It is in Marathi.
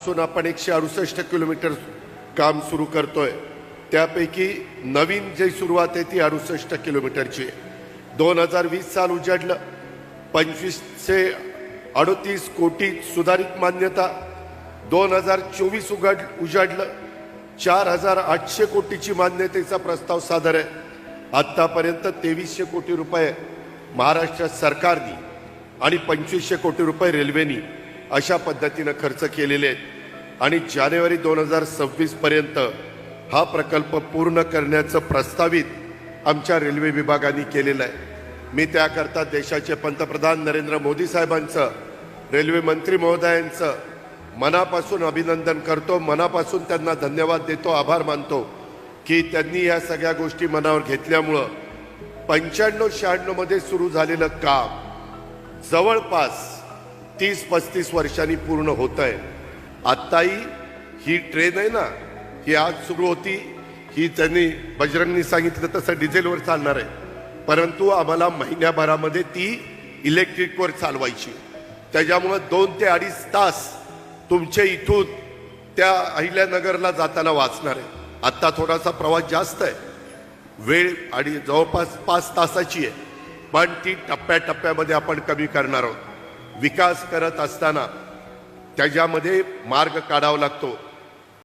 आपण 168 किलोमीटर काम सुरू करतोय. त्यापैकी नवीन जी सुरुवात आहे ती 68 किलोमीटरची आहे. 2020 साल उजाडलं, 2538 कोटी सुधारित मान्यता. 2024 उजाडलं, 4800 कोटीची मान्यतेचा प्रस्ताव सादर आहे. आतापर्यंत 2300 कोटी रुपये महाराष्ट्र सरकारने आणि 2500 कोटी रुपये रेल्वेनी अशा पद्धतीने खर्च केलेले आहेत. आणि जानेवारी 2026 पर्यंत हा प्रकल्प पूर्ण करण्याचं प्रस्तावित आमच्या रेल्वे विभागाने केलेलं आहे. मी त्याकरता देशाचे पंतप्रधान नरेंद्र मोदी साहेबांचं, रेल्वे मंत्री महोदयांचं मनापासून अभिनंदन करतो, मनापासून त्यांना धन्यवाद देतो, आभार मानतो की त्यांनी या सगळ्या गोष्टी मनावर घेतल्यामुळं 95-96 मध्ये सुरू झालेलं काम जवळपास 30-35 वर्षांनी पूर्ण होत आहे. आत्ताही ही ट्रेन आहे ना, ही आज सुरू होती, ही त्यांनी बजरंगनी सांगितलं तसं डिझेलवर चालणार आहे, परंतु आम्हाला महिन्याभरामध्ये ती इलेक्ट्रिकवर चालवायची. त्याच्यामुळं 2 ते 2.5 तास तुमच्या इथून त्या अहिल्यानगरला जाताना वाचणार आहे. आत्ता थोडासा प्रवास जास्त आहे, वेळ आणि जवळपास 5 तासाची आहे, पण ती टप्प्याटप्प्यामध्ये आपण कमी करणार आहोत. विकास करत असताना त्याच्यामध्ये मार्ग काढावा लागतो.